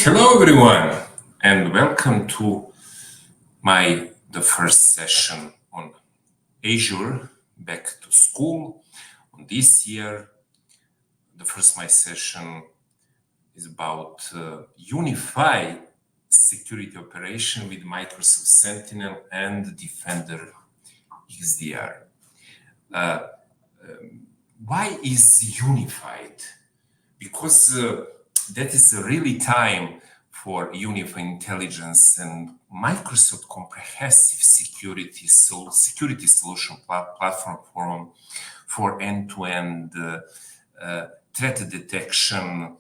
Hello everyone and welcome to the first session on Azure, back to school. On this year, the first my session is about unify security operation with Microsoft Sentinel and Defender XDR. Why is unified? Because that is really time for Unify Intelligence and Microsoft comprehensive security solution platform for end-to-end threat detection,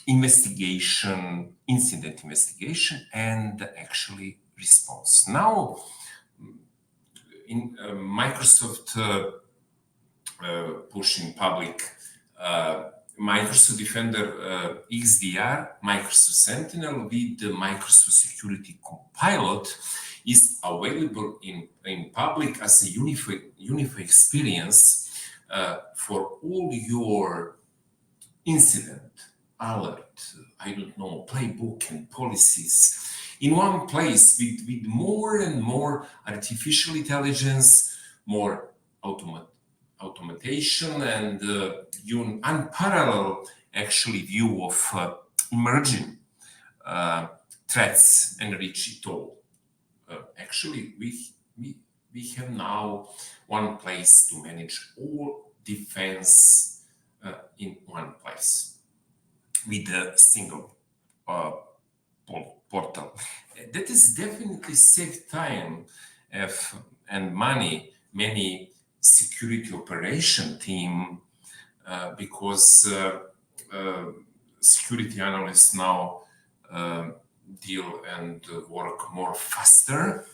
investigation, incident investigation, and actually response. Now, in Microsoft pushing public Microsoft Defender XDR, Microsoft Sentinel with the Microsoft Security Copilot is available in public as a unified experience for all your incident, alert, playbook and policies in one place with more and more artificial intelligence, more automation and unparalleled actually view of emerging threats and reach it all. Actually, we have now one place to manage all defense in one place with a single portal. That is definitely save time and money. Many security operation team because security analysts now deal and work more faster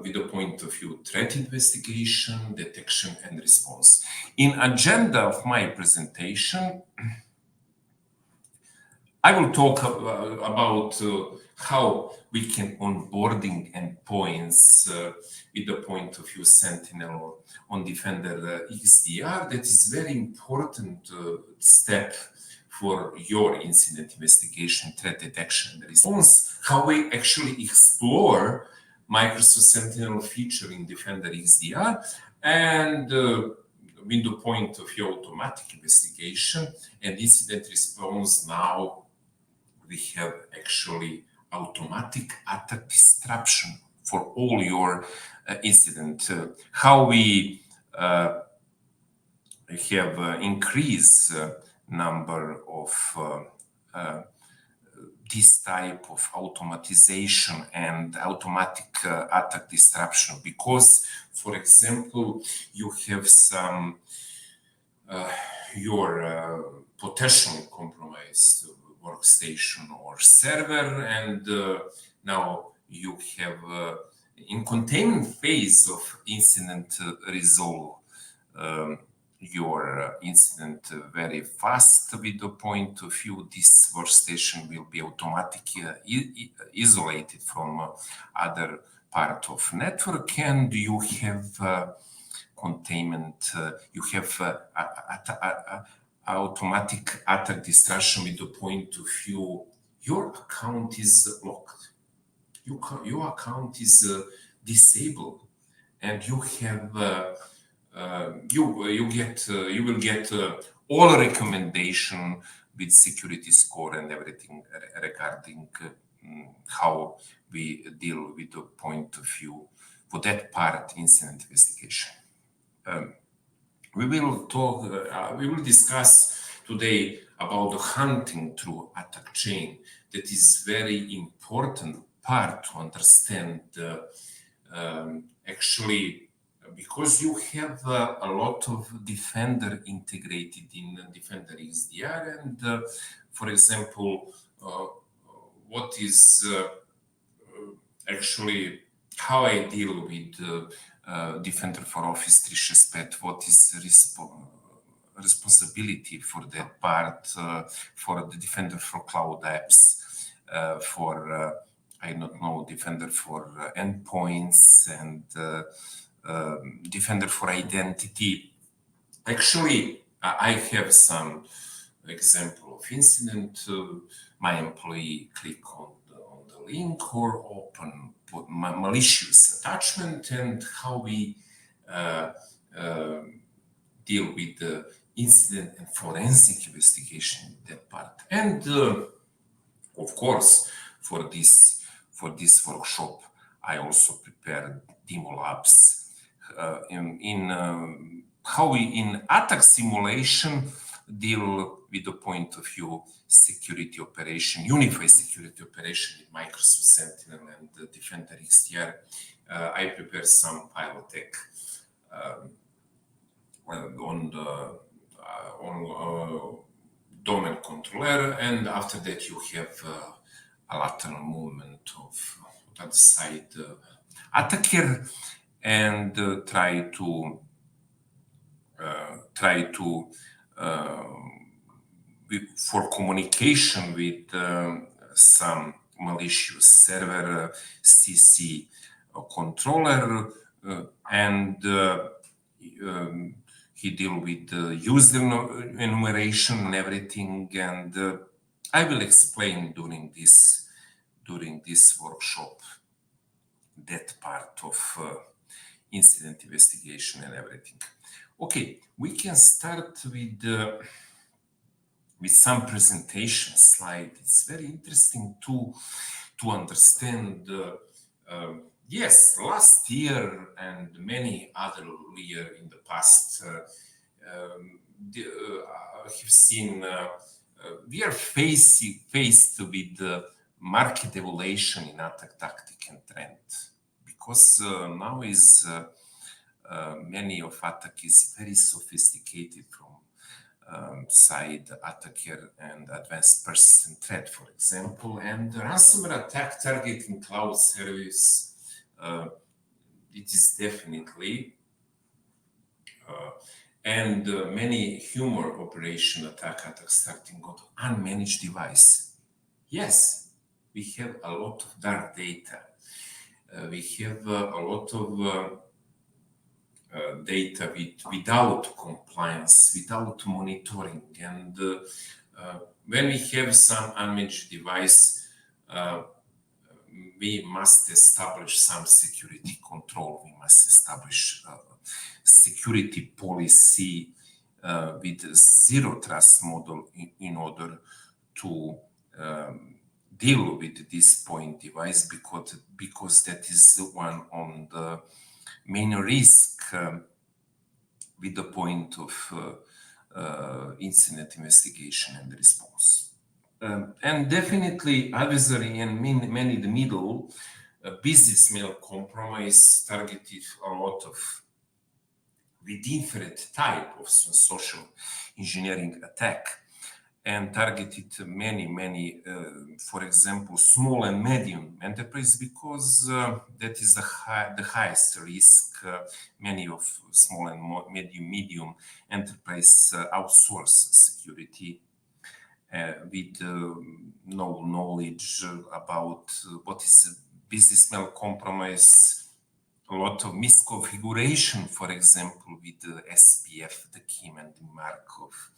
with the point of view threat investigation, detection and response. In agenda of my presentation, I will talk about how we can onboarding endpoints with the point of view Sentinel on Defender XDR. That is very important step for your incident investigation, threat detection, and response. How we actually explore Microsoft Sentinel feature in Defender XDR and with the point of view automatic investigation and incident response. Now we have actually automatic attack disruption for all your incident. How we have increased number of this type of automatization and automatic attack disruption, because, for example, you have some your potentially compromised workstation or server, and now you have in containment phase of incident resolve your incident very fast with the point of view this workstation will be automatically isolated from other part of network, and you have containment, you have automatic attack disruption with the point of view your account is locked, your account is disabled, and you have you will get all recommendation with security score and everything regarding how we deal with the point of view for that part incident investigation. We will discuss today about the hunting through attack chain. That is very important part to understand actually, because you have a lot of Defender integrated in Defender XDR, and for example, what is actually how I deal with Defender for Office 365, what is responsibility for that part, for the Defender for Cloud Apps, for Defender for endpoints, and Defender for Identity. Actually, I have some example of incident, my employee click on the link or open malicious attachment, and how we deal with the incident and forensic investigation, that part. And of course, for this workshop, I also prepared demo labs in how we in attack simulation deal with the point of view security operation, unified security operation with Microsoft Sentinel and Defender XDR. I prepared some pilot tech on the domain controller, and after that you have a lateral movement of the other side attacker, and try to for communication with some malicious server CC controller, and he deal with user enumeration and everything, and I will explain during this workshop that part of incident investigation and everything. Okay, we can start with some presentation slide. It's very interesting to understand. Yes, last year and many other years in the past, have seen we are faced with market evolution in attack tactic and trend, because now is many of attack is very sophisticated from side attacker and advanced persistent threat, for example, and ransomware attack targeting cloud service. It is definitely and many humor operation attacks starting on unmanaged device. Yes, we have a lot of dark data. We have a lot of data without compliance, without monitoring, and when we have some unmanaged device, we must establish some security control. We must establish security policy with zero trust model in order to deal with this point device, because that is one on the main risk with the point of incident investigation and response. And definitely adversary and many the middle business mail compromise targeted a lot of with different type of social engineering attack, and targeted many for example small and medium enterprise, because that is the highest risk. Many of small and medium enterprise outsource security with no knowledge about what is business mail compromise. A lot of misconfiguration, for example, with the SPF, the Kim and the Markov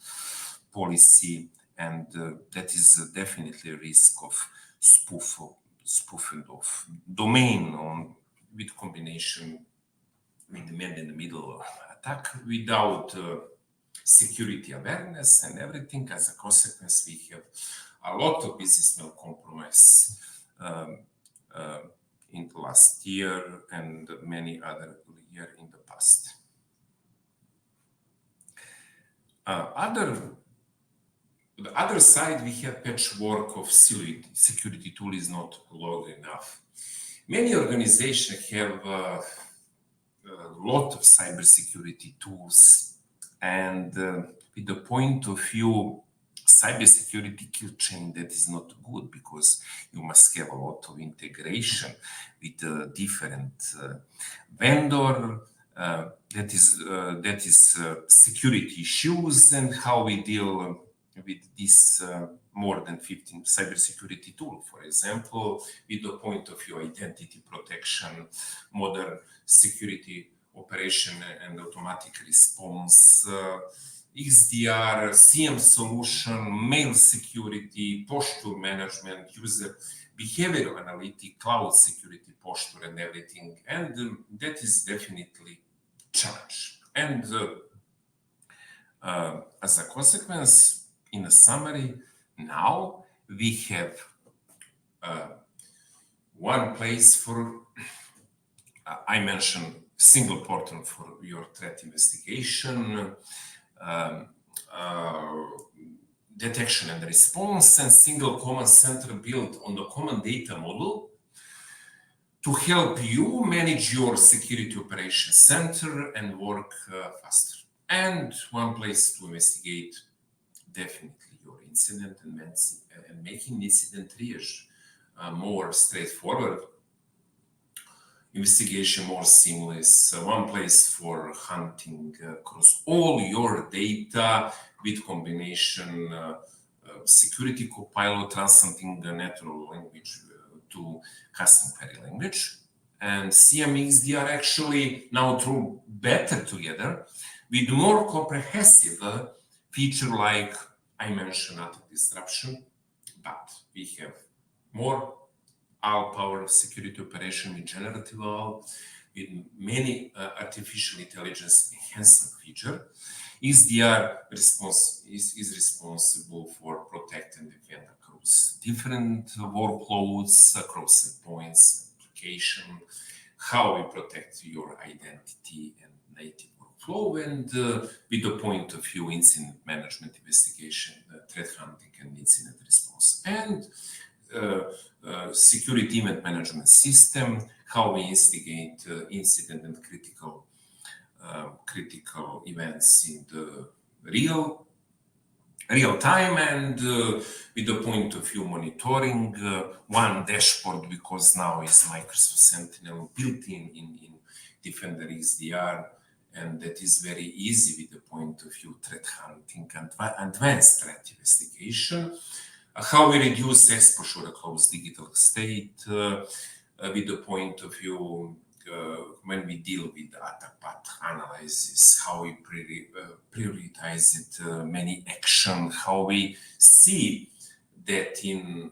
policy, and that is definitely a risk of spoofing of domain with combination with the man-in-the-middle attack without security awareness and everything. As a consequence, we have a lot of business mail compromise in the last year and many other years in the past. The other side, we have patchwork of security tool is not long enough. Many organizations have a lot of cybersecurity tools, and with the point of view cybersecurity kill chain, that is not good, because you must have a lot of integration with different vendor. That is security issues, and how we deal with this more than 15 cybersecurity tool. For example, with the point of view identity protection, modern security operation and automatic response, XDR, CM solution, mail security, posture management, user behavior analytics, cloud security, posture, and everything. And that is definitely challenge. And as a consequence, in a summary, now we have one place for, I mentioned, single portal for your threat investigation, detection and response, and single command center built on the common data model to help you manage your security operations center and work faster. And one place to investigate definitely your incident and making incident triage more straightforward, investigation more seamless, one place for hunting across all your data with combination security copilot translating the natural language to custom query language. And CMXDR actually now through better together with more comprehensive feature like I mentioned attack disruption, but we have more all-power security operation with generative AI, with many artificial intelligence enhancement feature. XDR is responsible for protect and defend across different workloads, across endpoints, application, how we protect your identity and native workflow, and with the point of view incident management, investigation, threat hunting, and incident response. And security event management system, how we instigate incident and critical events in the real time, and with the point of view monitoring, one dashboard, because now is Microsoft Sentinel built in Defender XDR, and that is very easy with the point of view threat hunting and advanced threat investigation. How we reduce exposure across digital state with the point of view when we deal with attack path analysis, how we prioritize it, many action, how we see that in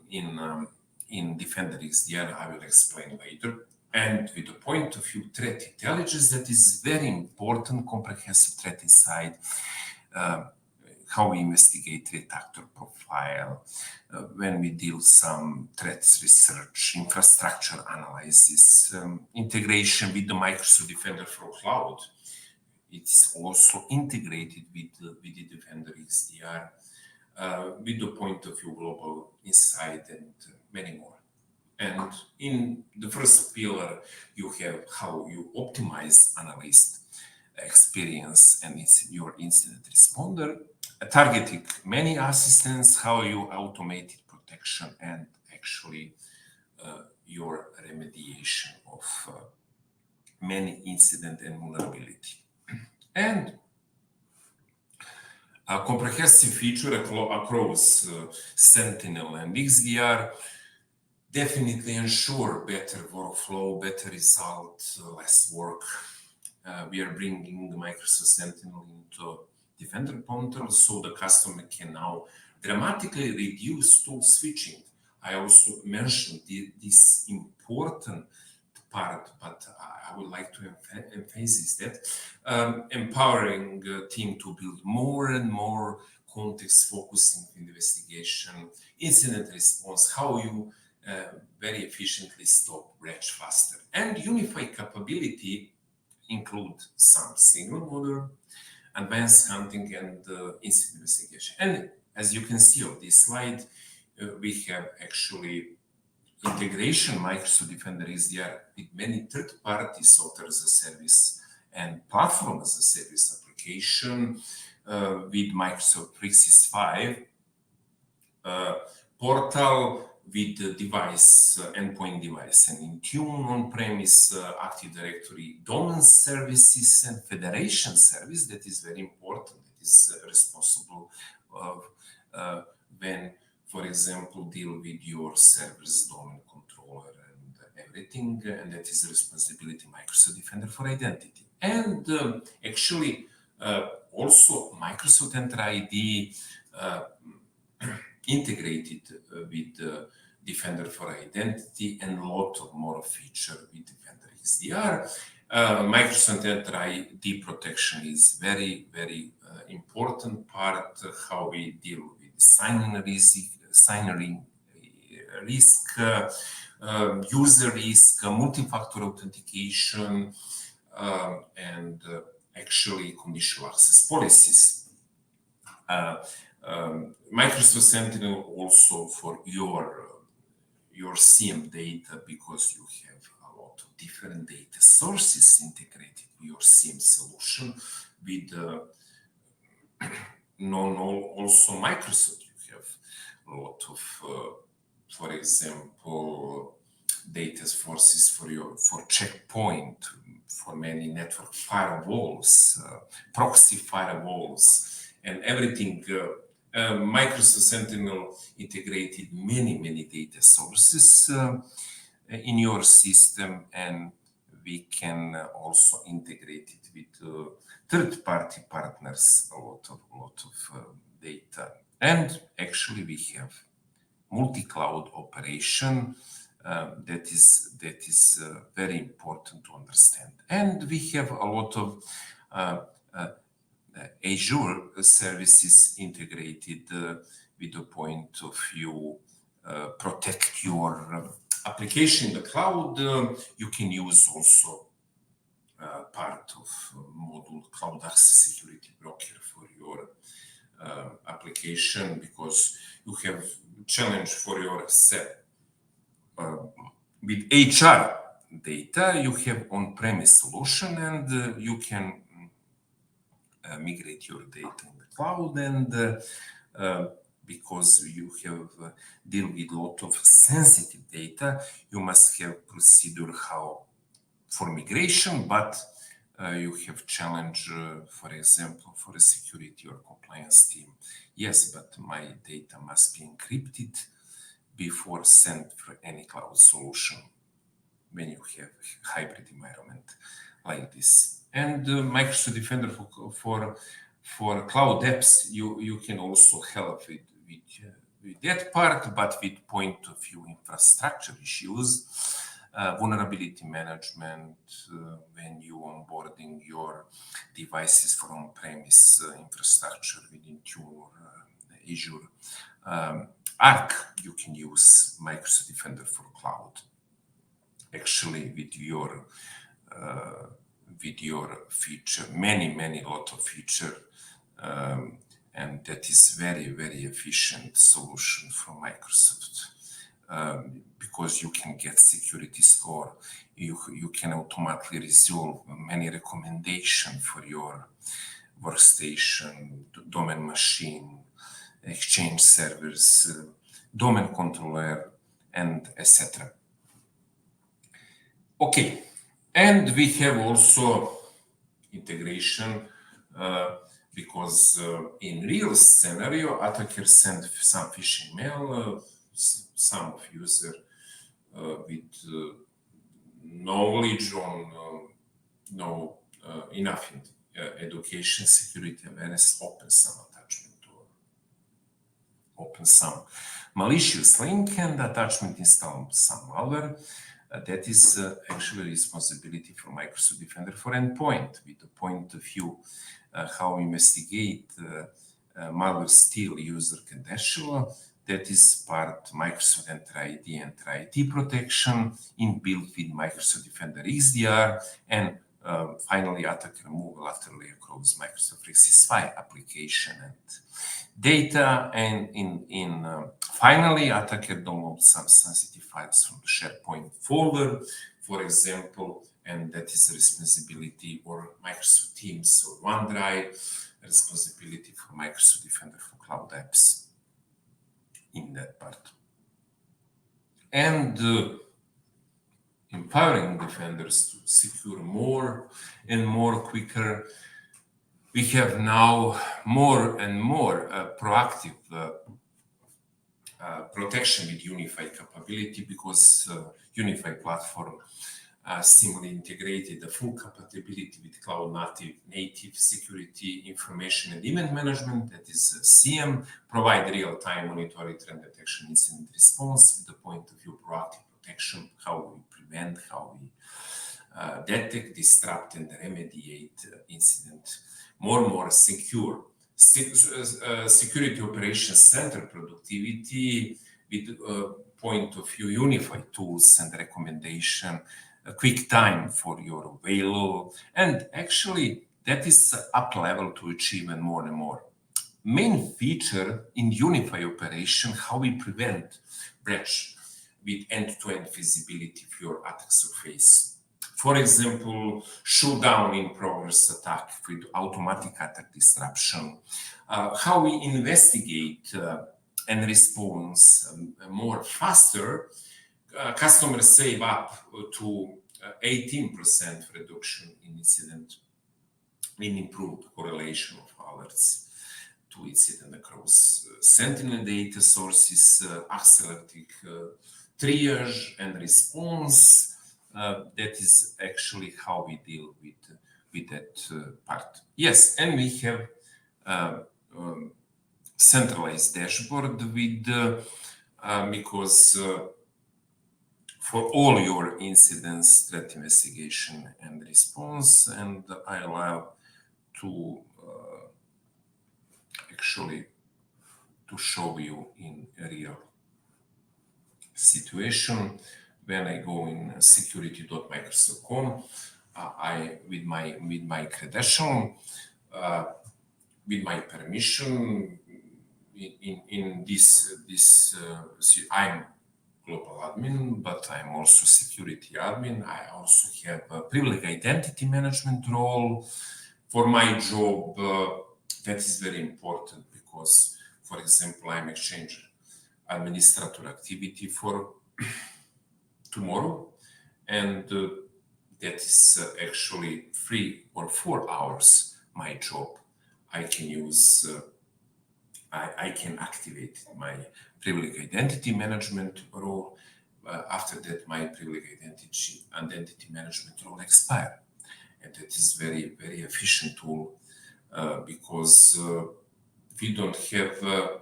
Defender XDR, I will explain later. And with the point of view threat intelligence, that is very important, comprehensive threat insight, how we investigate threat actor profile, when we deal some threats research, infrastructure analysis, integration with the Microsoft Defender for Cloud. It's also integrated with the Defender XDR, with the point of view global insight and many more. And in the first pillar, you have how you optimize analyst experience and your incident responder, targeting many assistants, how you automated protection, and actually your remediation of many incident and vulnerability. And a comprehensive feature across Sentinel and XDR definitely ensure better workflow, better result, less work. We are bringing the Microsoft Sentinel into Defender portal, so the customer can now dramatically reduce tool switching. I also mentioned this important part, but I would like to emphasize that empowering the team to build more and more context-focusing investigation, incident response, how you very efficiently stop breach faster, and unify capability include some single model, advanced hunting, and incident investigation. And as you can see on this slide, we have actually integration Microsoft Defender XDR with many third-party software as a service and platform as a service application with Microsoft 365 portal with the device, endpoint device, and Intune on-premise, Active Directory domain services, and federation service. That is very important. It is responsible when, for example, deal with your server's domain controller and everything, and that is the responsibility Microsoft Defender for Identity. And actually, Also, Microsoft Entra ID integrated with Defender for Identity and a lot of more feature with Defender XDR. Microsoft Entra ID protection is very, very important part, how we deal with signing risk, user risk, multi-factor authentication, and actually conditional access policies. Microsoft Sentinel also for your CM data, because you have a lot of different data sources integrated with your CM solution. With also Microsoft, you have a lot of, for example, data sources for checkpoint, for many network firewalls, proxy firewalls, and everything. Microsoft Sentinel integrated many data sources in your system, and we can also integrate it with third-party partners, a lot of data. And actually, we have multi-cloud operation. That is very important to understand. And we have a lot of Azure services integrated with the point of view protect your application in the cloud. You can use also part of module Cloud Access Security Broker for your application, because you have challenge for your set. With HR data, you have on-premise solution, and you can migrate your data in the cloud, and because you have deal with a lot of sensitive data, you must have procedure how for migration, but you have challenge, for example, for a security or compliance team. Yes, but my data must be encrypted before sent for any cloud solution when you have hybrid environment like this. And Microsoft Defender for cloud apps, you can also help with that part, but with point of view infrastructure issues, vulnerability management, when you onboarding your devices from on-premise infrastructure within Tune or Azure. Arc, you can use Microsoft Defender for cloud. Actually, with your feature, many lot of feature, and that is very efficient solution from Microsoft, because you can get security score, you can automatically resolve many recommendations for your workstation, domain machine, Exchange servers, domain controller, and etc. Okay, and we have also integration, because in real scenario, attacker send some phishing mail, some of user with knowledge on no enough education, security awareness, open some attachment or open some malicious link, and attachment install some malware. That is actually responsibility for Microsoft Defender for endpoint, with the point of view how investigate malware steal user credential. That is part Microsoft Entra ID protection inbuilt with Microsoft Defender XDR, and finally attacker move laterally across Microsoft 365 application and data, and finally attacker download some sensitive files from the SharePoint folder, for example, and that is responsibility or Microsoft Teams or OneDrive, responsibility for Microsoft Defender for cloud apps in that part. And empowering defenders to secure more and more quicker. We have now more and more proactive protection with unified capability, because unified platform seamlessly integrated the full compatibility with cloud native security information and event management, that is CM, provide real-time monitoring, trend detection, incident response with the point of view proactive protection, how we prevent, how we detect, disrupt, and remediate incident. More and more secure. Security operations center productivity with point of view unified tools and recommendation, a quick time for your available, and actually that is up level to achieve even more and more. Main feature in unified operation, how we prevent breach with end-to-end visibility of your attack surface. For example, shutdown in progress attack with automatic attack disruption, how we investigate and respond more faster. Customers save up to 18% reduction in incident, in improved correlation of alerts to incident across Sentinel data sources, accelerating triage and response. That is actually how we deal with that part. Yes, and we have centralized dashboard with because for all your incidents, threat investigation and response, and I allow to actually to show you in a real situation. When I go in security.microsoft.com, I with my credential, with my permission, in this I'm global admin, but I'm also security admin. I also have a privileged identity management role. For my job, that is very important because, for example, I'm exchange administrator activity for tomorrow, and that is actually 3 or 4 hours my job. I can use I can activate my privileged identity management role. After that, my privileged identity management role expire, and that is very, very efficient tool because we don't have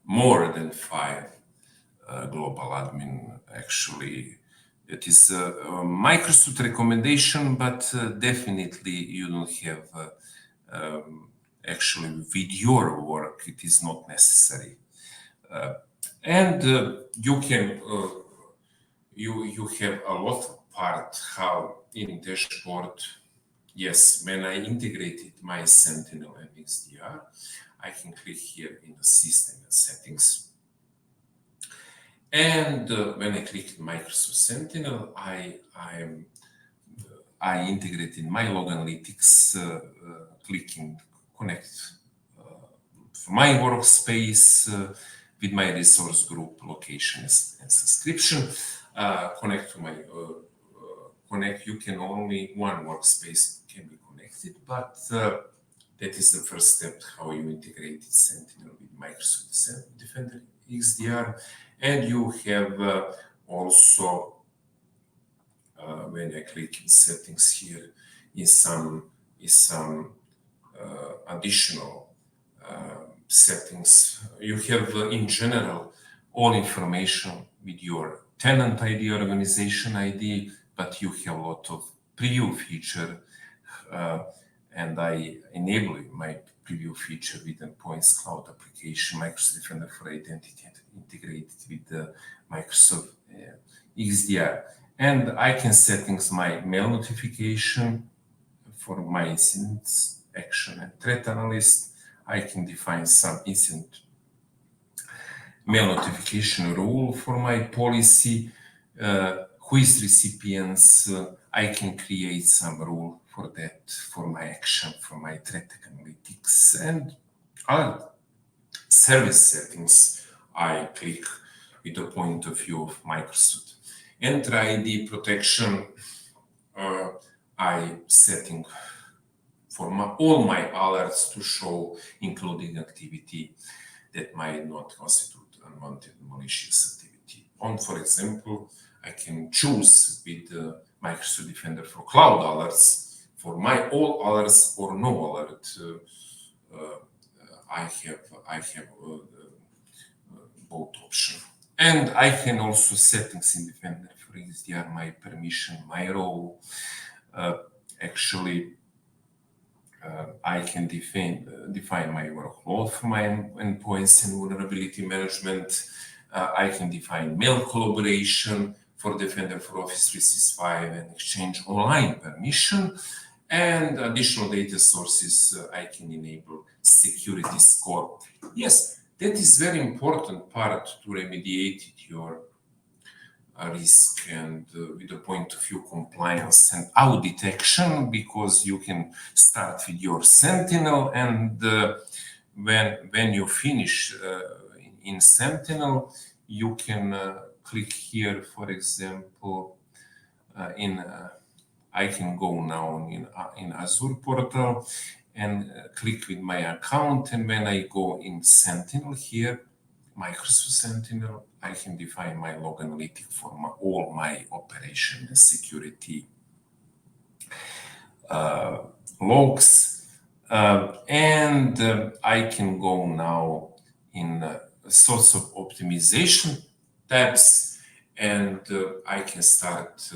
more than 5 global admin. Actually, it is a Microsoft recommendation, but definitely you don't have actually with your work, it is not necessary. And you can you have a lot of part how in dashboard. Yes, when I integrated my Sentinel and XDR, I can click here in the system and settings. And when I click Microsoft Sentinel, I integrated my log analytics, clicking connect my workspace with my resource group, location and subscription. Connect to my connect. You can only one workspace can be connected, but that is the first step how you integrate Sentinel with Microsoft Defender XDR. And you have also, when I click in settings here, is some additional settings. You have in general all information with your tenant ID, organization ID, but you have a lot of preview feature, and I enable my preview feature with endpoints, cloud application, Microsoft Defender for Identity integrated with the Microsoft XDR. And I can settings my mail notification for my incidents, action and threat analyst. I can define some incident mail notification rule for my policy, who is recipients. I can create some rule for that, for my action, for my threat analytics, and other service settings. I click with the point of view of Microsoft. Enter ID protection, I setting for all my alerts to show, including activity that might not constitute unwanted malicious activity. For example, I can choose with Microsoft Defender for Cloud alerts, for my all alerts or no alert. I have both options. And I can also settings in Defender for XDR, my permission, my role. Actually, I can define my workload for my endpoints and vulnerability management. I can define mail collaboration for Defender for Office 365 and Exchange Online permission. And additional data sources, I can enable security score. Yes, that is very important part to remediate your risk and with the point of view compliance and audit action, because you can start with your Sentinel, and when you finish in Sentinel, you can click here, for example, I can go now in Azure portal and click with my account, and when I go in Sentinel here, Microsoft Sentinel, I can define my log analytic for all my operation and security logs. And I can go now in source of optimization tabs, and I can start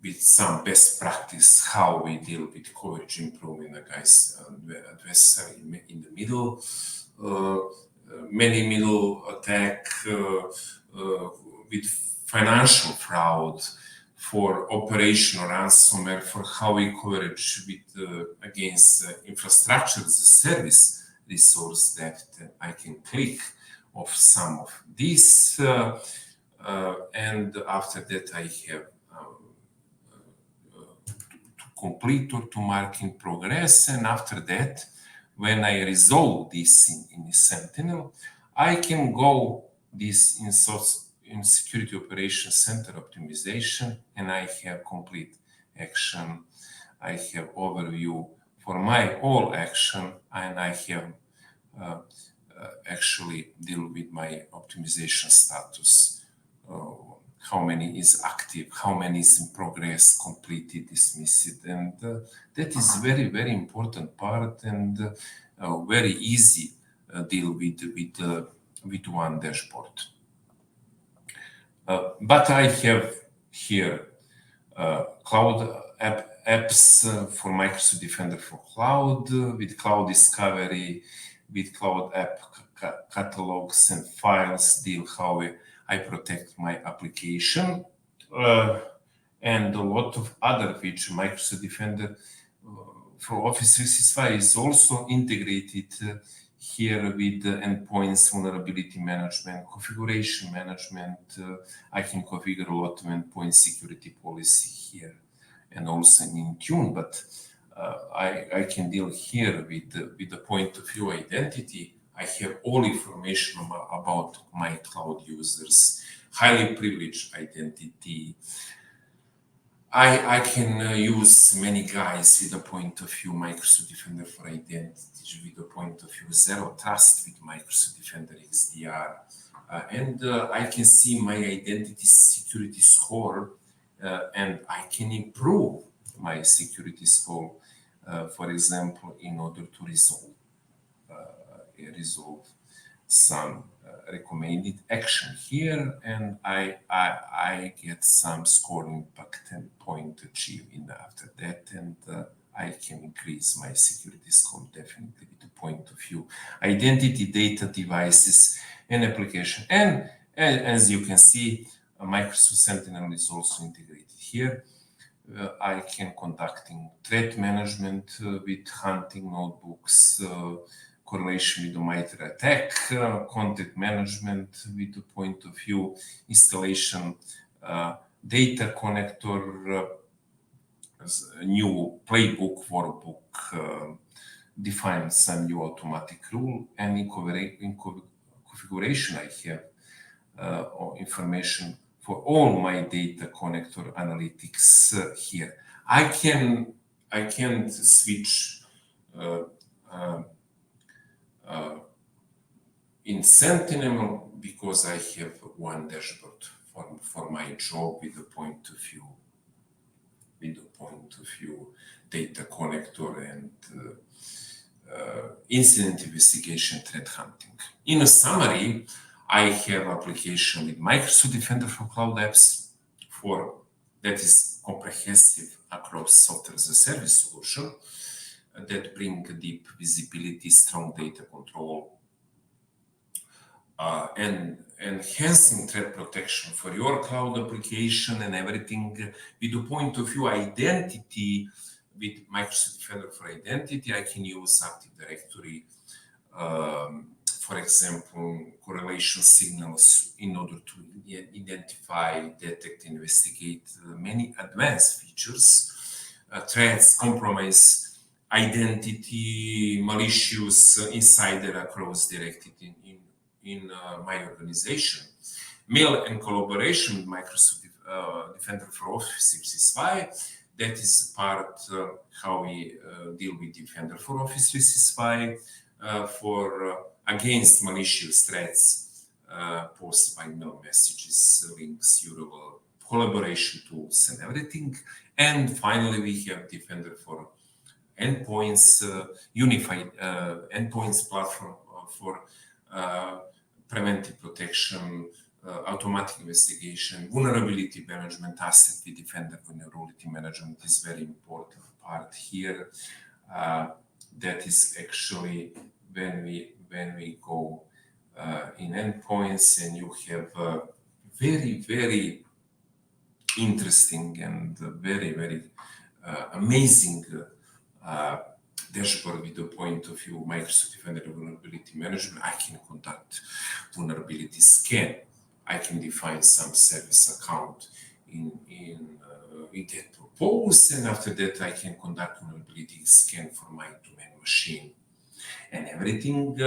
with some best practice, how we deal with coverage improvement against adversary in the middle. Many middle attack with financial fraud, for operational ransomware, for how we coverage with against infrastructure as a service resource that I can click of some of these, and after that I have to complete or to mark in progress, and after that, when I resolve this in Sentinel, I can go this in Security Operations Center optimization, and I have complete action. I have overview for my all action, and I have actually deal with my optimization status. How many is active, how many is in progress, completed, dismissed, and that is very, very important part, and very easy deal with one dashboard. But I have here cloud apps for Microsoft Defender for Cloud, with cloud discovery, with cloud app catalogs and files, deal how I protect my application, and a lot of other features. Microsoft Defender for Office 365 is also integrated here with the endpoints, vulnerability management, configuration management. I can configure a lot of endpoint security policy here, and also in Intune, but I can deal here with the point of view identity. I have all information about my cloud users, highly privileged identity. I can use many guys with the point of view Microsoft Defender for Identity, with the point of view Zero Trust with Microsoft Defender XDR. And I can see my identity security score, and I can improve my security score, for example, in order to resolve some recommended action here, and I get some score impact and point achieved after that, and I can increase my security score definitely with the point of view identity, data, devices, and application. And as you can see, Microsoft Sentinel is also integrated here. I can conducting threat management with hunting notebooks, correlation with the MITRE attack, content management with the point of view installation, data connector, new playbook, workbook, define some new automatic rule, and in configuration I have information for all my data connector analytics here. I can switch in Sentinel because I have one dashboard for my job with the point of view data connector and incident investigation, threat hunting. In a summary, I have application with Microsoft Defender for Cloud Apps that is comprehensive across software as a service solution that bring deep visibility, strong data control, and enhancing threat protection for your cloud application and everything with the point of view identity. With Microsoft Defender for Identity, I can use Active Directory, for example, correlation signals in order to identify, detect, investigate many advanced features, threats, compromise, identity, malicious insider across directed in my organization. Mail and collaboration with Microsoft Defender for Office 365. That is part how we deal with Defender for Office 365 against malicious threats posted by mail messages, links, URL, collaboration tools, and everything. And finally, we have Defender for Endpoints, unified endpoints platform for preventive protection, automatic investigation, vulnerability management, asset with Defender vulnerability management is very important part here. That is actually when we go in endpoints, and you have very, very interesting and very amazing dashboard with the point of view Microsoft Defender vulnerability management. I can conduct vulnerability scan. I can define some service account in that purpose, and after that I can conduct vulnerability scan for my domain machine and everything,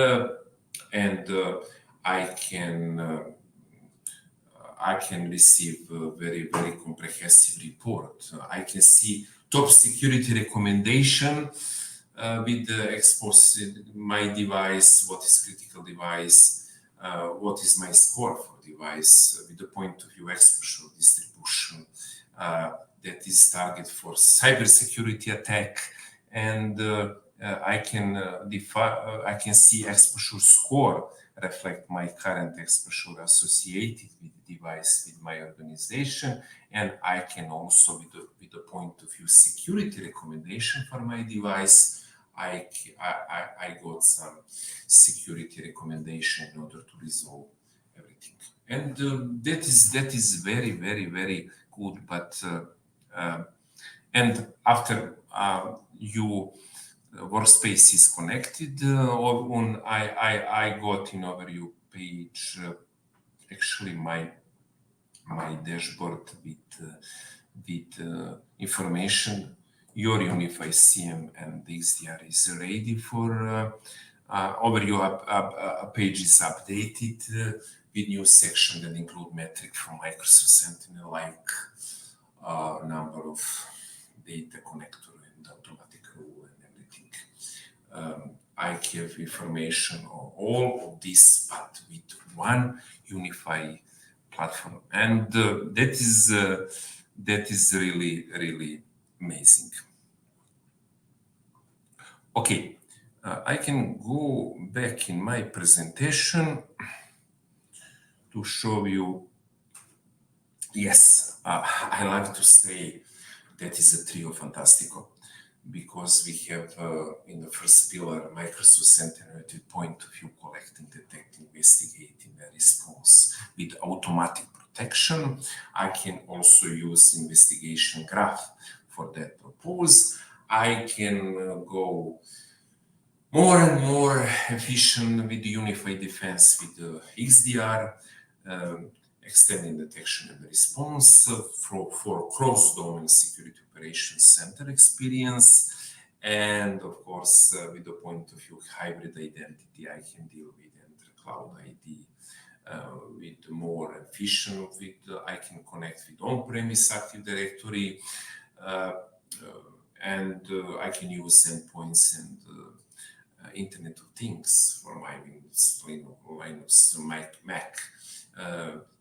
and I can receive a very comprehensive report. I can see top security recommendation with exposing my device, what is critical device, what is my score for device with the point of view exposure distribution that is target for cybersecurity attack, and I can see exposure score reflect my current exposure associated with the device with my organization, and I can also with the point of view security recommendation for my device. I got some security recommendation in order to resolve everything, and that is very good. But and after you workspace is connected, I got in overview page actually my dashboard with information. Your unified CM and the XDR is ready for overview. Page is updated with new section that include metric from Microsoft Sentinel, like number of data connector and automatic rule and everything. I have information on all of this, but with one unified platform, and that is really amazing. Okay, I can go back in my presentation to show you. Yes, I like to say that is a trio fantastico, because we have in the first pillar Microsoft Sentinel at the point of view collecting, detecting, investigating, and response with automatic protection. I can also use investigation graph for that purpose. I can go more and more efficient with the unified defense with the XDR, extending detection and response for cross-domain security operations center experience. And of course, with the point of view hybrid identity, I can deal with Enter Cloud ID with more efficient. I can connect with on-premise Active Directory, and I can use endpoints and Internet of Things for my Linux, Mac,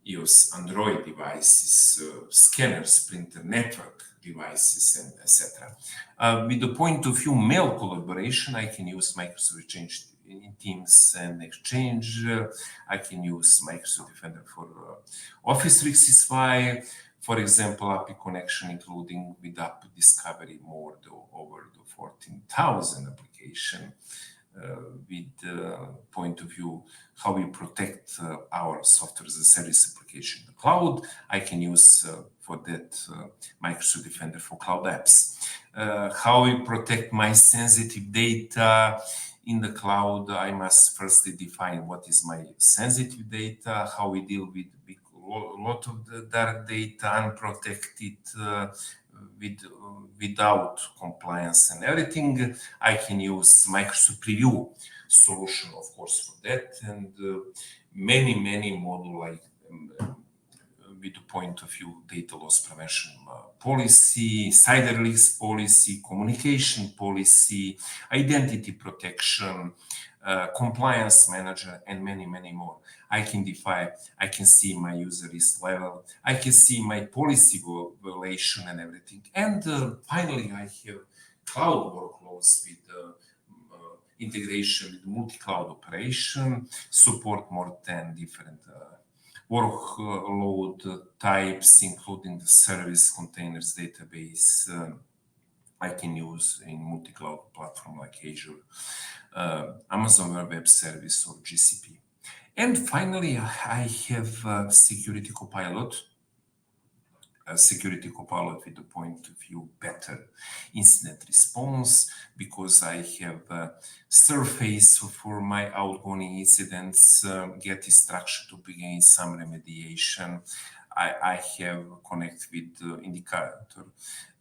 use Android devices, scanners, printer, network devices, and etc. With the point of view mail collaboration, I can use Microsoft Exchange in Teams and Exchange. I can use Microsoft Defender for Office 365. For example, API connection, including with app discovery, over the 14,000 application. With point of view how we protect our software as a service application in the cloud, I can use for that Microsoft Defender for Cloud Apps. How we protect my sensitive data in the cloud, I must firstly define what is my sensitive data, how we deal with a lot of the dark data, unprotected, without compliance and everything. I can use Microsoft Preview solution, of course, for that, and many model like with the point of view data loss prevention policy, insider risk policy, communication policy, identity protection, compliance manager, and many more. I can see my user risk level, I can see my policy violation and everything. And finally, I have cloud workloads with integration with multi-cloud operation, support more than different workload types, including the service containers database. I can use in multi-cloud platform like Azure, Amazon Web Service, or GCP. And finally, I have Security Copilot. Security Copilot with the point of view better incident response, because I have surface for my outgoing incidents, get instruction to begin some remediation. I have connect with the indicator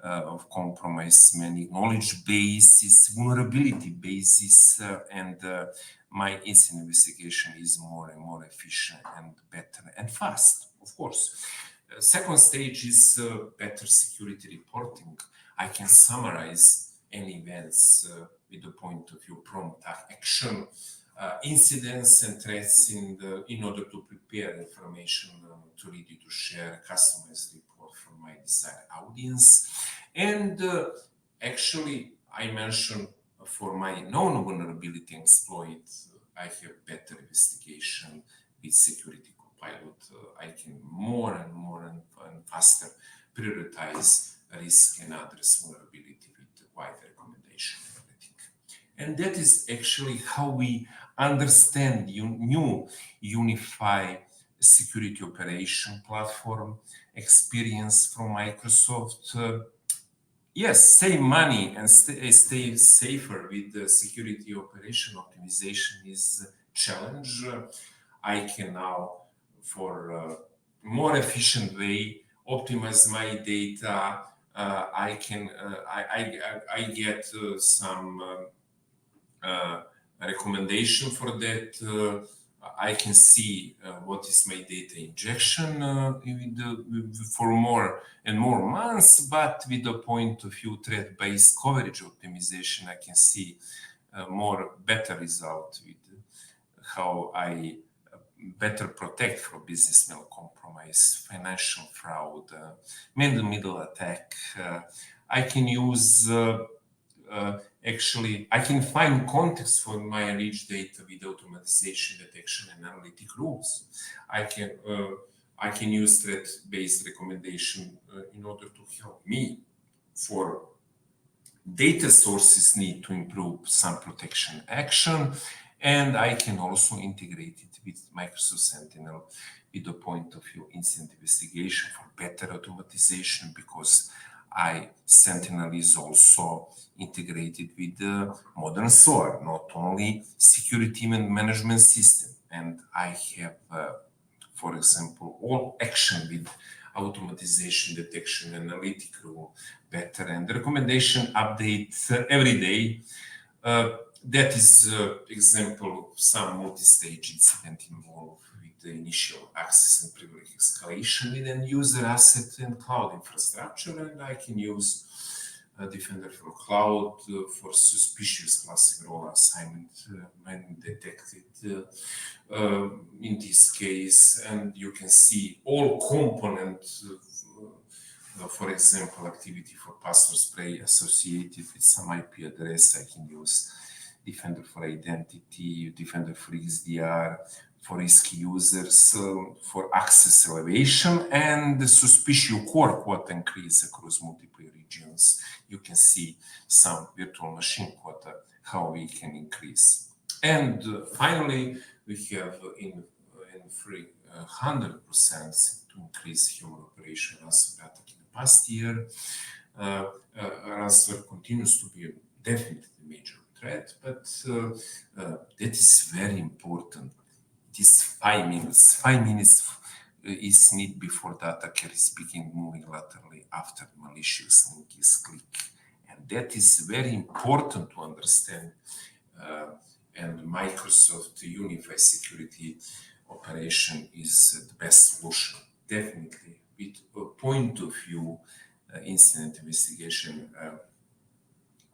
of compromise, many knowledge bases, vulnerability bases, and my incident investigation is more and more efficient and better and fast, of course. Second stage is better security reporting. I can summarize any events with the point of view prompt action, incidents and threats in order to prepare information to ready to share customized report for my desired audience. And actually, I mentioned for my known vulnerability exploit, I have better investigation with Security Copilot. I can more and faster prioritize risk and address vulnerability with wide recommendation and everything. And that is actually how we understand new unified security operation platform experience from Microsoft. Yes, save money and stay safer with the security operation optimization is a challenge. I can now, for more efficient way, optimize my data. I get some recommendation for that. I can see what is my data injection for more and more months, but with the point of view threat-based coverage optimization, I can see better result with how I better protect from business mail compromise, financial fraud, man-in-the-middle attack. I can use actually, I can find context for my rich data with automatization, detection, and analytic rules. I can use threat-based recommendation in order to help me for data sources need to improve some protection action. And I can also integrate it with Microsoft Sentinel with the point of view incident investigation for better automatization, because Sentinel is also integrated with the modern SOAR, not only security management system. And I have, for example, all action with automatization, detection, analytic rule, better, and recommendation updates every day. That is example of some multi-stage incident involved with the initial access and privilege escalation with end user asset and cloud infrastructure, and I can use Defender for Cloud for suspicious classic role assignment when detected in this case. And you can see all components, for example, activity for password spray associated with some IP address. I can use Defender for Identity, Defender for XDR, for risky users, for access elevation, and the suspicious core quota increase across multiple regions. You can see some virtual machine quota, how we can increase. And finally, we have in 300% to increase human operation ransomware attack in the past year. Ransomware continues to be definitely a major threat, but that is very important. This 5 minutes is need before the attacker is begin moving laterally after the malicious link is clicked. And that is very important to understand. And Microsoft Unified Security Operation is the best solution, definitely, with a point of view incident investigation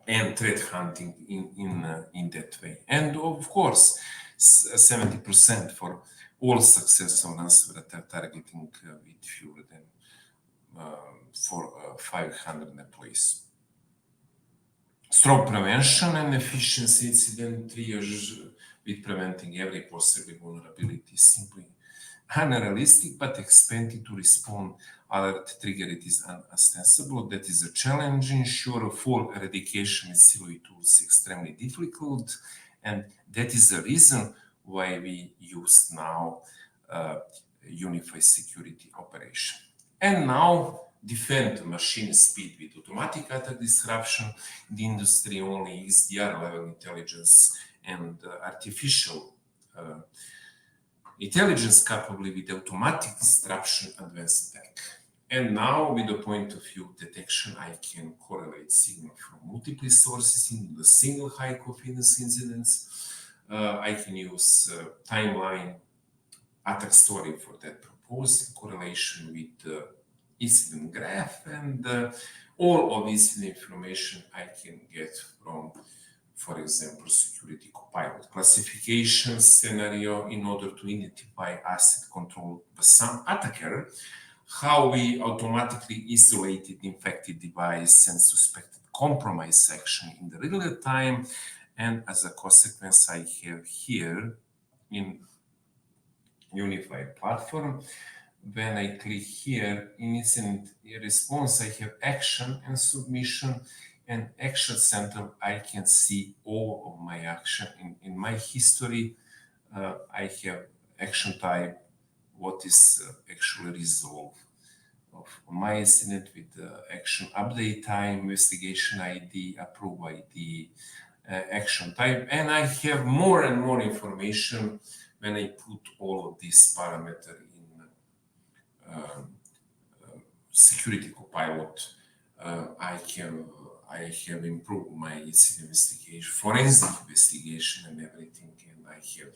and threat hunting in that way. And of course, 70% for all success on ransomware attack targeting with fewer than 500 employees. Strong prevention and efficiency incident triage with preventing every possible vulnerability is simply unrealistic, but expected to respond alert trigger it is unostensible. That is a challenge. Ensure full eradication with CLOE tools extremely difficult, and that is the reason why we use now unified security operation. And now defend machine speed with automatic attack disruption. In the industry, only XDR level intelligence and artificial intelligence capable with automatic disruption advanced attack. And now, with the point of view detection, I can correlate signal from multiple sources in the single high confidence incidents. I can use timeline attack story for that purpose, correlation with the incident graph, and all of incident information I can get from, for example, Security Copilot classification scenario in order to identify asset control by some attacker, how we automatically isolated infected device and suspected compromise section in the real time. And as a consequence, I have here in unified platform, when I click here in incident response, I have action and submission, and action center, I can see all of my action. In my history, I have action type, what is actually resolved of my incident with action update time, investigation ID, approve ID, action type, and I have more and more information when I put all of these parameters in Security Copilot. I have improved my incident investigation, forensic investigation, and everything, and I have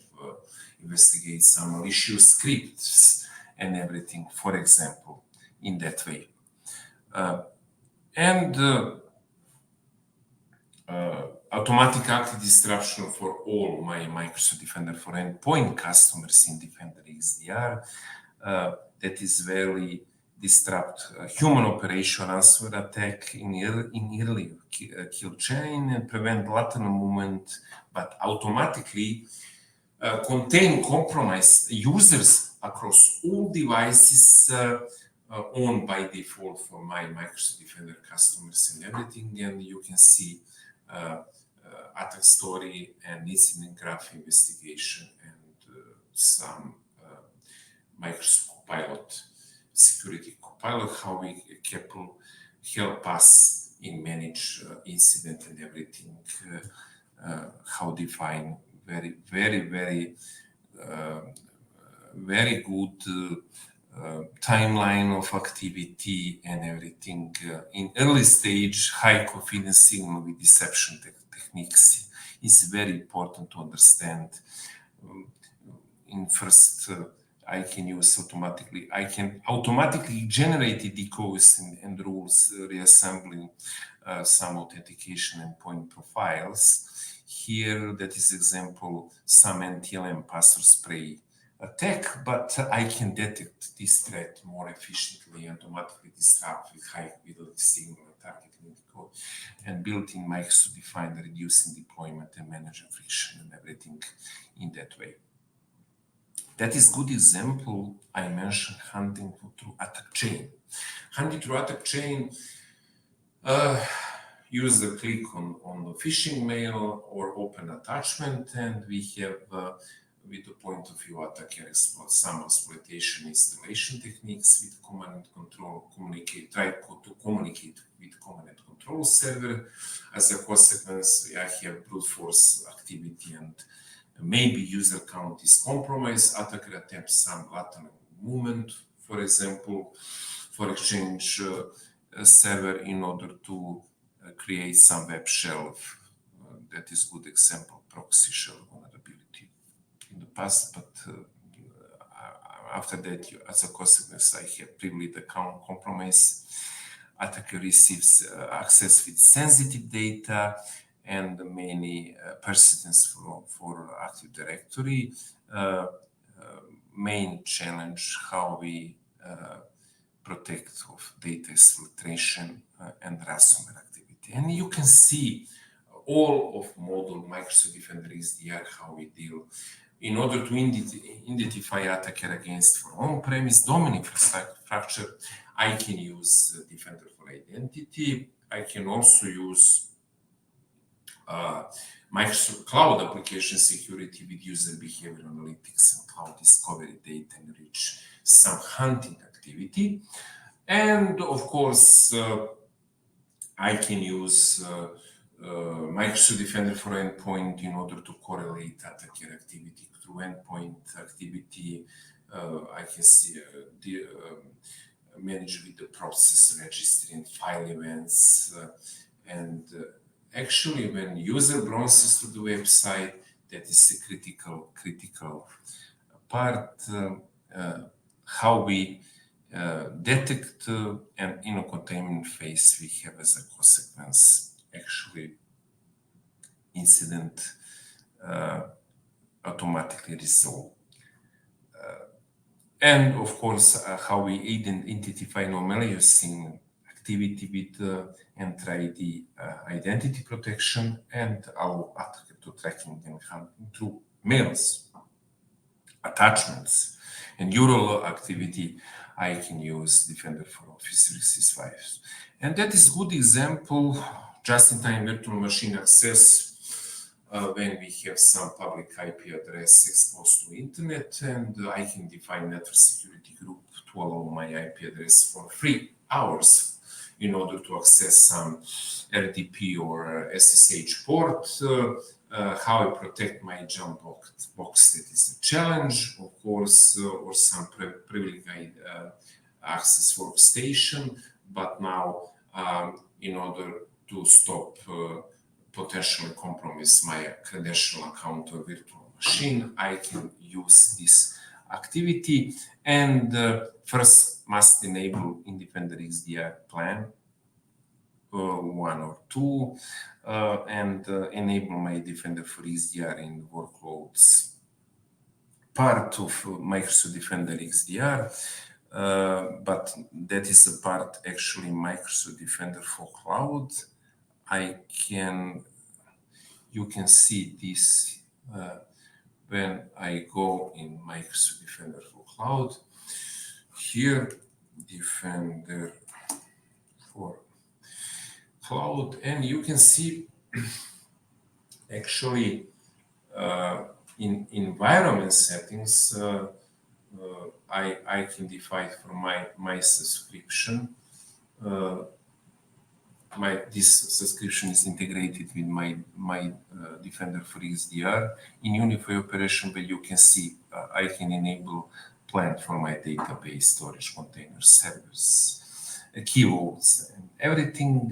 investigated some malicious scripts and everything, for example, in that way. Automatic active disruption for all my Microsoft Defender for Endpoint customers in Defender XDR. That is very disrupt human operation ransomware attack in early kill chain and prevent lateral movement, but automatically contain compromised users across all devices owned by default for my Microsoft Defender customers and everything. And you can see attack story and incident graph investigation and some Microsoft Copilot, Security Copilot, how we help us in manage incident and everything, how define very good timeline of activity and everything. In early stage, high confidence signal with deception techniques is very important to understand. In first I can use automatically. I can automatically generate the decoys and rules, reassembling some authentication endpoint profiles. Here, that is example, some NTLM password spray attack, but I can detect this threat more efficiently and automatically disrupt with high fidelity signal and targeting code, and built-in Microsoft defined reducing deployment and managing friction and everything in that way. That is good example. I mentioned hunting through attack chain. Hunting through attack chain, use a click on the phishing mail or open attachment, and we have with the point of view attacker some exploitation installation techniques with command and control, try to communicate with command and control server. As a consequence, I have brute force activity and maybe user count is compromised. Attacker attempts some lateral movement, for example, for Exchange server in order to create some web shell. That is good example, proxy shell vulnerability in the past, but after that, as a consequence, I have privileged account compromise. Attacker receives access with sensitive data and many precedents for Active Directory. Main challenge how we protect of data exfiltration and ransomware activity. And you can see all of model Microsoft Defender XDR, how we deal in order to identify attacker against for on-premise domain infrastructure. I can use Defender for Identity. I can also use Microsoft Cloud Application Security with user behavior analytics and cloud discovery data and reach some hunting activity. And of course, I can use Microsoft Defender for Endpoint in order to correlate attacker activity through endpoint activity. I can see manage with the process registering file events and actually, when user browses to the website, that is a critical part. How we detect and in a containment phase, we have as a consequence actually incident automatically resolved. And of course, how we identify anomalous in activity with Enter-ID identity protection and allow attacker to tracking and hunting through mails, attachments, and URL activity. I can use Defender for Office 365. And that is good example, just-in-time virtual machine access when we have some public IP address exposed to internet, and I can define network security group to allow my IP address for 3 hours in order to access some RDP or SSH port. How I protect my jump box, that is a challenge, of course, or some privileged access workstation. But now, in order to stop potentially compromise my credential account or virtual machine, I can use this activity. And first must enable independent XDR plan, 1 or 2, and enable my Defender for XDR in workloads. Part of Microsoft Defender XDR, but that is a part actually Microsoft Defender for Cloud. You can see this when I go in Microsoft Defender for Cloud. Here, Defender for Cloud, and you can see actually in environment settings, I can define for my subscription. This subscription is integrated with my Defender for XDR in Unified Operation, where you can see I can enable plan for my database, storage containers, servers, key vaults, and everything.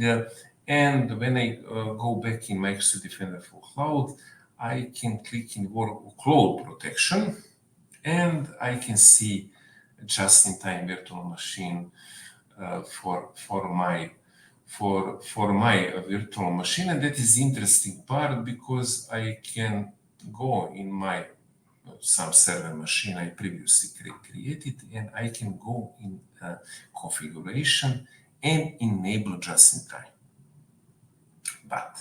And when I go back in Microsoft Defender for Cloud, I can click in workload protection, and I can see just-in-time virtual machine for my virtual machine, and that is interesting part because I can go in my some server machine I previously created, and I can go in configuration and enable just-in-time. But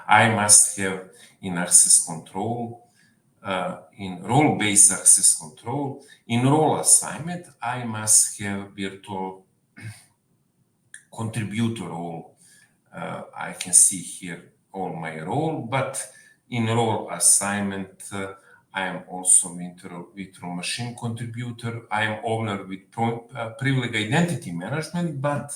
I must have in access control, in role-based access control, in role assignment, I must have virtual contributor role. I can see here all my role, but in role assignment, I am also virtual machine contributor. I am owner with privileged identity management, but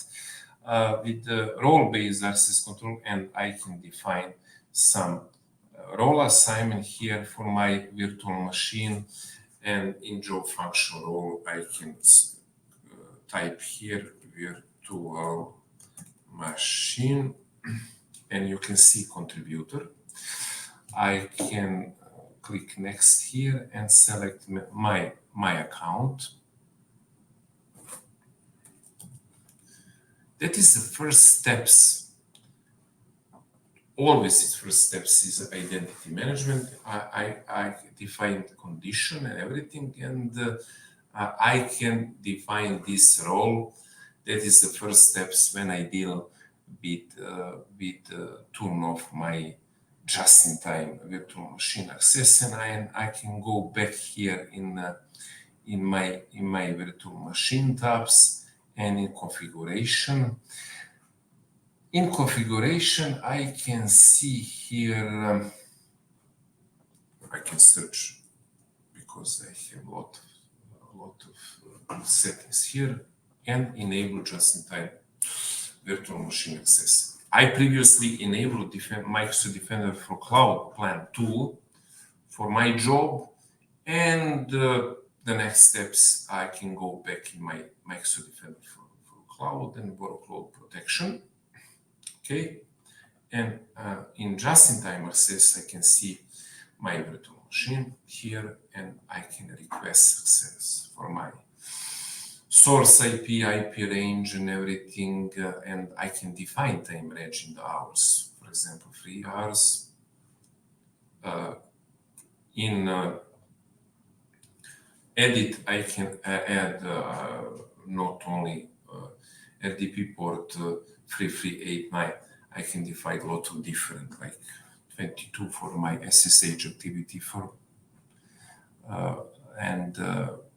with the role-based access control, and I can define some role assignment here for my virtual machine, and in job function role, I can type here virtual machine, and you can see contributor. I can click next here and select my account. That is the first steps. Always the first steps is identity management. I define the condition and everything, and I can define this role. That is the first steps when I deal with turn off my just-in-time virtual machine access, and I can go back here in my virtual machine tabs and in configuration. In configuration, I can see here, I can search because I have a lot of settings here, and enable just-in-time virtual machine access. I previously enabled Microsoft Defender for Cloud Plan tool for my job, and the next steps, I can go back in my Microsoft Defender for Cloud and workload protection. Okay, and in just-in-time access, I can see my virtual machine here, and I can request access for my source IP, IP range, and everything, and I can define time range in the hours. For example, 3 hours. In edit, I can add not only RDP port 3389. I can define a lot of different, like 22 for my SSH activity and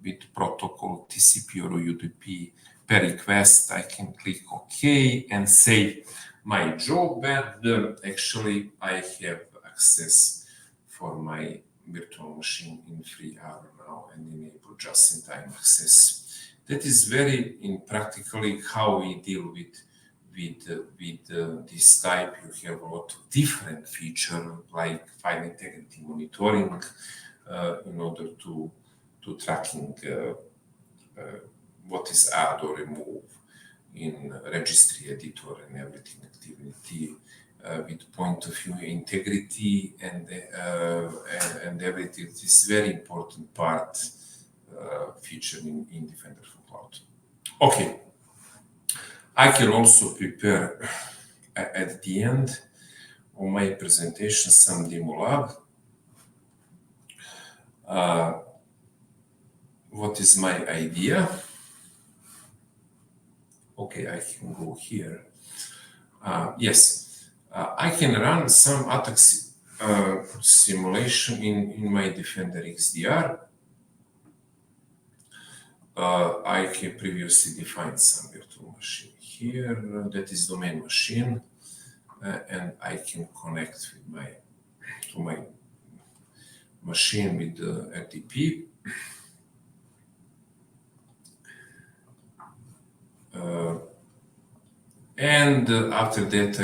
with protocol TCP or UDP per request. I can click OK and save my job, and actually I have access for my virtual machine in 3 hours now and enable just-in-time access. That is very in practically how we deal with this type. You have a lot of different features like file integrity monitoring in order to tracking what is add or remove in registry editor and everything activity with point of view integrity and everything. This is very important part feature in Defender for Cloud. Okay. I can also prepare at the end of my presentation some demo lab. What is my idea? Okay, I can go here. Yes, I can run some attack simulation in my Defender XDR. I can previously define some virtual machine here. That is domain machine, and I can connect with to my machine with the RDP. And after that,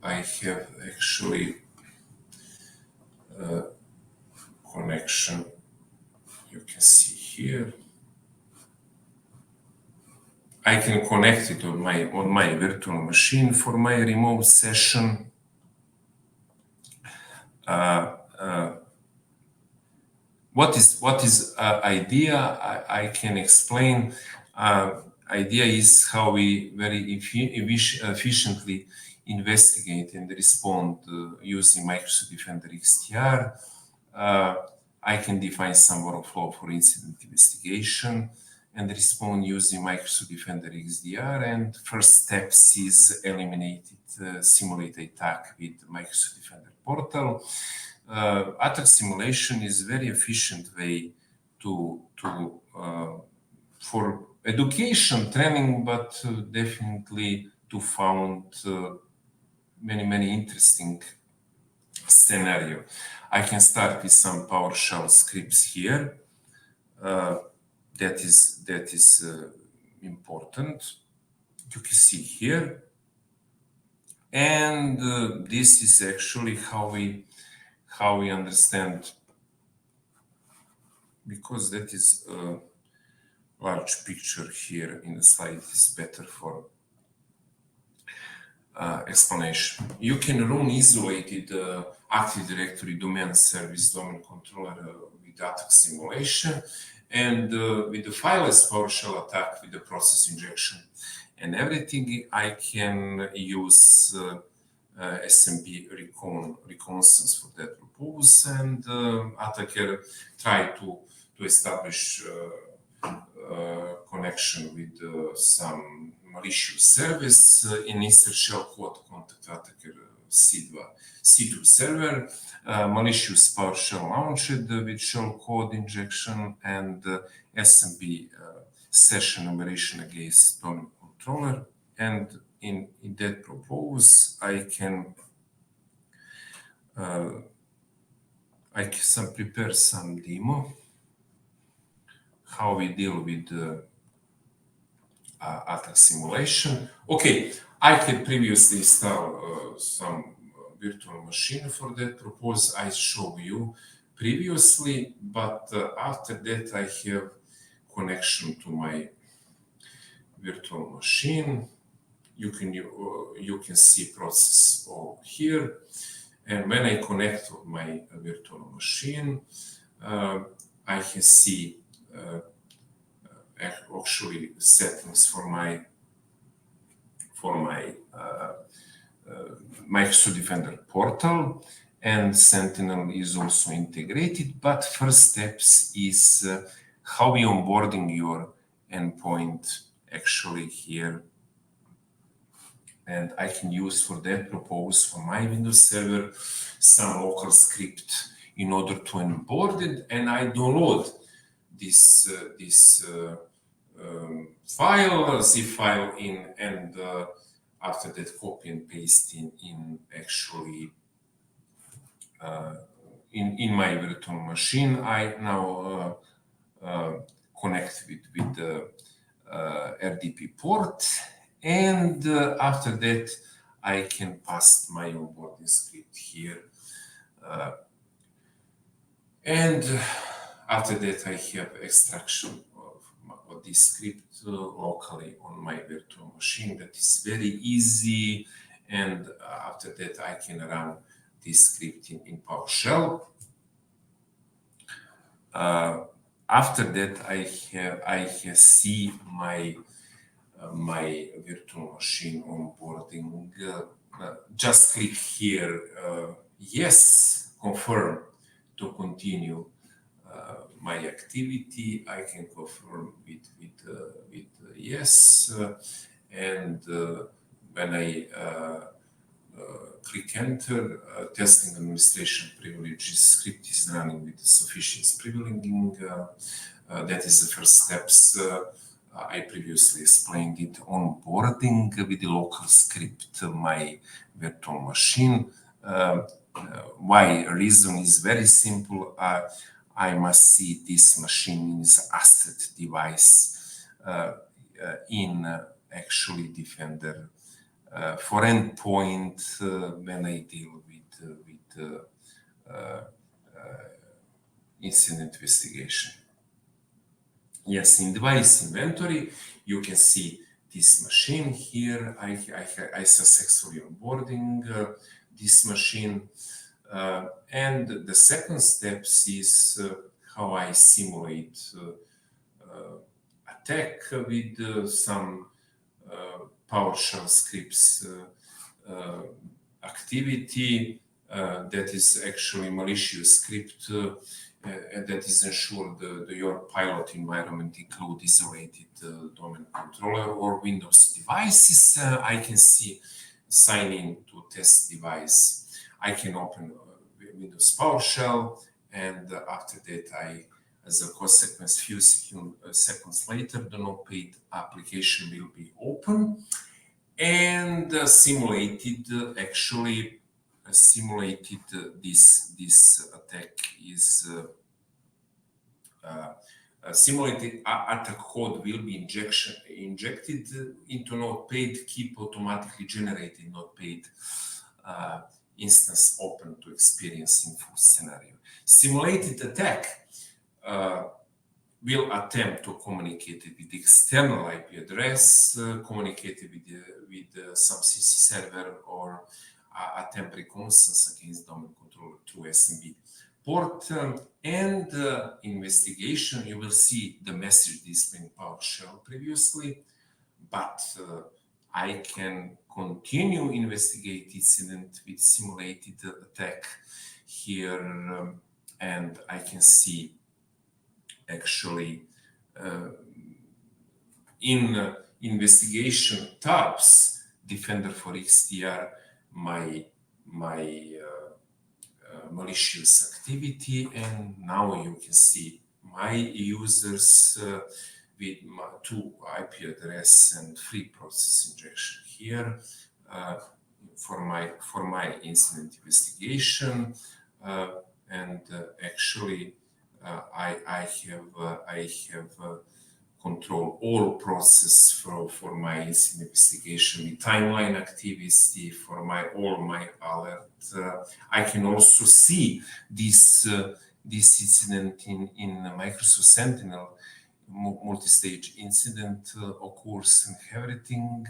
I have actually connection. You can see here. I can connect it on my virtual machine for my remote session. what is idea? I can explain. Idea is how we very efficiently investigate and respond using Microsoft Defender XDR. I can define some workflow for incident investigation and respond using Microsoft Defender XDR. And first steps is eliminated simulate attack with Microsoft Defender portal. Attack simulation is very efficient way to for education training, but definitely to found many interesting scenario. I can start with some PowerShell scripts here. That is important. You can see here, and this is actually how we understand, because that is a large picture here in the slide is better for explanation. You can run isolated Active Directory domain service domain controller with attack simulation, and with the fileless PowerShell attack with the process injection and everything. I can use SMB reconnaissance for that purpose, and attacker try to establish connection with some malicious service in insert shell code contact attacker C2 server, malicious PowerShell launched with shell code injection, and SMB session operation against domain controller. And in that propose, I can prepare some demo how we deal with attack simulation. Okay, I had previously installed some virtual machine for that purpose. I show you previously, but after that I have connection to my virtual machine. You can see process over here, and when I connect to my virtual machine, I can see actually settings for my Microsoft Defender portal, and Sentinel is also integrated. But first steps is how we onboarding your endpoint actually here, and I can use for that purpose for my Windows server some local script in order to onboard it, and I download this file, zip file in, and after that copy and paste in actually in my virtual machine. I now connect with the RDP port, and after that I can pass my onboarding script here, and after that I have extraction of this script locally on my virtual machine. That is very easy, and after that I can run this script in PowerShell. After that I see my virtual machine onboarding. Just click here, yes, confirm to continue my activity. I can confirm with yes, and when I click enter, testing administration privileges script is running with sufficient privileging. That is the first steps. I previously explained it, onboarding with the local script my virtual machine. Why reason is very simple. I must see this machine is asset device in actually Defender for endpoint when I deal with incident investigation. Yes, in device inventory, you can see this machine here. I successfully onboarding this machine. And the second step is how I simulate attack with some PowerShell scripts activity that is actually malicious script that is ensured your pilot environment include isolated domain controller or Windows devices. I can see sign in to test device. I can open Windows PowerShell, and after that as a consequence, few seconds later, the not-paid application will be open, and simulated this attack is simulated attack code will be injected into not-paid, keep automatically generated not-paid instance open to experience in full scenario. Simulated attack will attempt to communicate with the external IP address, communicate with some CC server, or attempt reconnaissance against domain controller through SMB port. And investigation, you will see the message displayed in PowerShell previously, but I can continue investigate incident with simulated attack here, and I can see actually in investigation tabs, Defender for XDR, my malicious activity, and now you can see my users with my 2 IP address and free process injection here for my incident investigation, and actually I have control all process for my incident investigation with timeline activity for all my alert. I can also see this incident in Microsoft Sentinel. Multi-stage incident occurs and everything,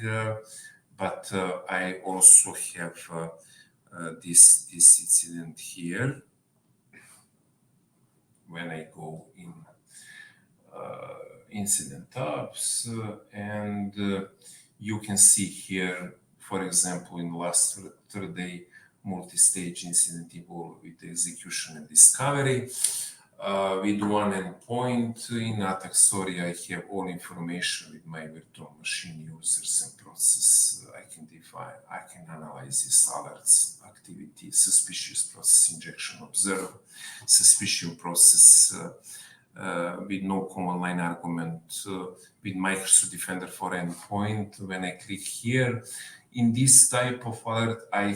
but I also have this incident here when I go in incident tabs, and you can see here, for example, in the last third day, multi-stage incident involved with execution and discovery. With one endpoint in attack story, I have all information with my virtual machine users and process. I can analyze these alerts, activity, suspicious process injection, observe suspicious process with no command line argument with Microsoft Defender for endpoint. When I click here, in this type of alert, I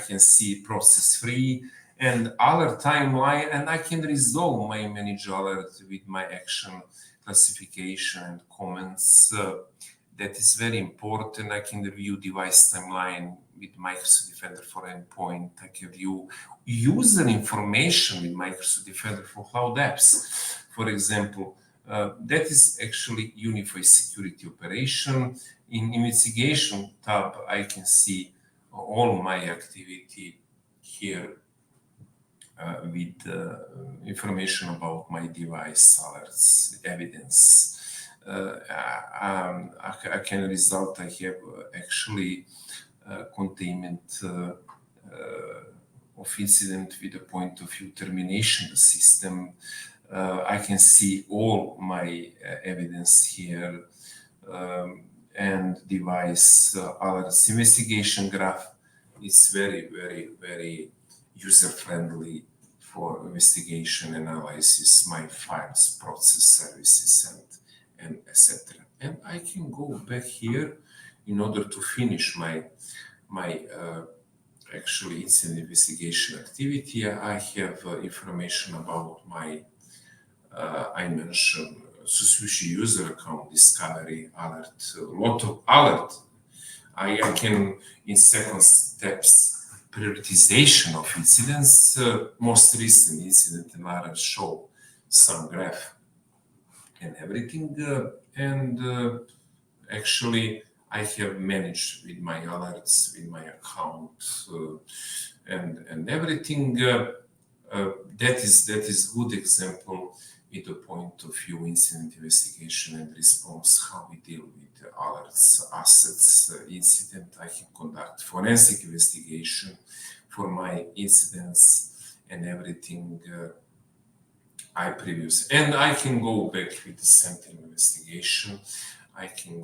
can see process free and alert timeline, and I can resolve my manage alert with my action classification and comments. That is very important. I can review device timeline with Microsoft Defender for endpoint. I can view user information with Microsoft Defender for cloud apps. For example, that is actually unified security operation. In investigation tab, I can see all my activity here with information about my device, alerts, evidence. I can result. I have actually containment of incident with the point of view termination the system. I can see all my evidence here, and device alerts. Investigation graph is very, very, very user-friendly for investigation analysis, my files, process services, and etc. And I can go back here in order to finish my actually incident investigation activity. I have information about my I mentioned suspicious user account discovery alert, a lot of alert. I can in second steps prioritization of incidents. Most recent incident and alerts show some graph and everything, and actually I have managed with my alerts, with my account, and everything. that is good example with the point of view incident investigation and response, how we deal with alerts, assets, incident. I can conduct forensic investigation for my incidents and everything and I can go back with the Sentinel investigation. I can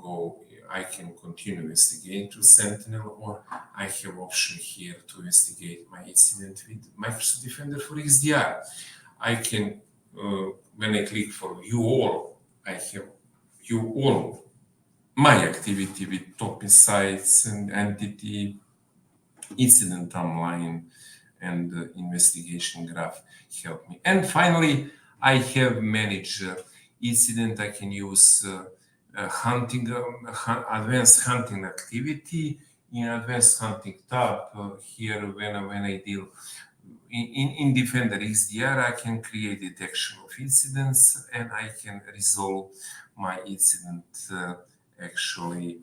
continue investigating to Sentinel, or I have option here to investigate my incident with Microsoft Defender for XDR. I can, when I click for view all, I have view all my activity with top insights and entity, incident timeline, and investigation graph help me. And finally, I have managed incident. I can use hunting, advanced hunting activity. In advanced hunting tab here, when I deal in Defender XDR, I can create detection of incidents and I can resolve my incident actually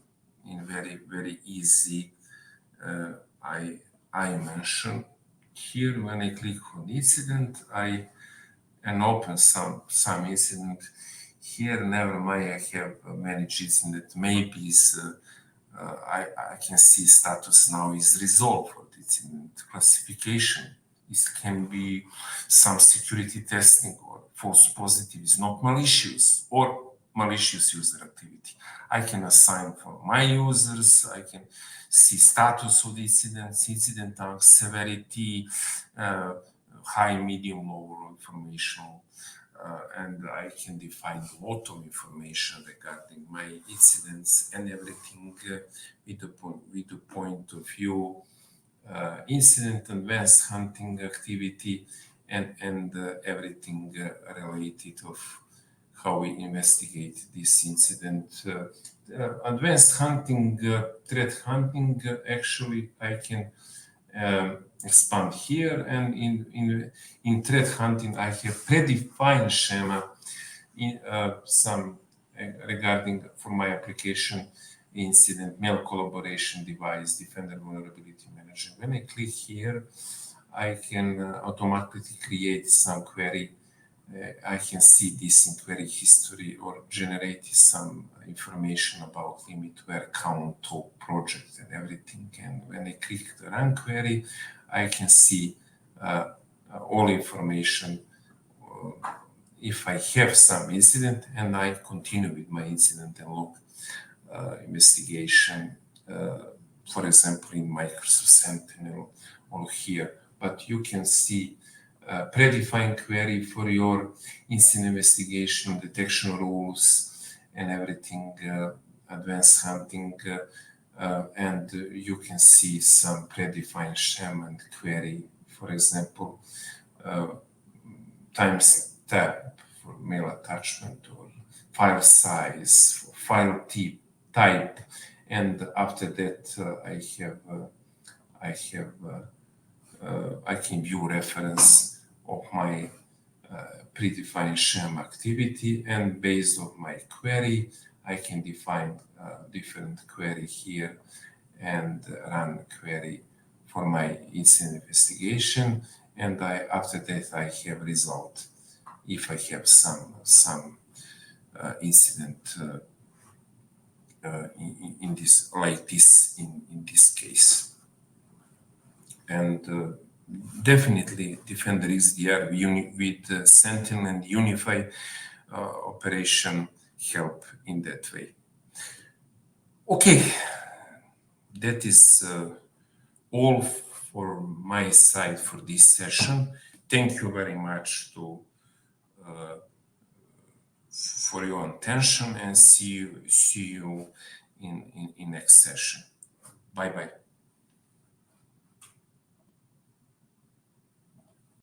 in very easy. I mention here when I click on incident, and open some incident. Here, never mind, I have managed incident. Maybe I can see status now is resolved for the incident classification. It can be some security testing or false positive is not malicious or malicious user activity. I can assign for my users. I can see status of the incidents, incident type, severity, high, medium, low information, and I can define a lot of information regarding my incidents and everything with the point of view incident, advanced hunting activity, and everything related of how we investigate this incident. Advanced hunting, threat hunting, actually I can expand here, and in threat hunting I have predefined schema in some regarding for my application incident, mail collaboration device, Defender vulnerability manager. When I click here, I can automatically create some query. I can see this in query history or generate some information about limit-ware count of project and everything. And when I click the run query, I can see all information if I have some incident, and I continue with my incident and log investigation, for example, in Microsoft Sentinel or here. But you can see predefined query for your incident investigation, detection rules, and everything, advanced hunting, and you can see some predefined schema and query, for example, timestamp for mail attachment or file size, file type, and after that I can view reference of my predefined schema activity, and based on my query, I can define different query here and run query for my incident investigation. And after that, I have result if I have some incident in this, like this in this case. And definitely Defender XDR with Sentinel and Unify operation help in that way. Okay, that is all for my side for this session. Thank you very much for your attention, and see you in next session. Bye bye.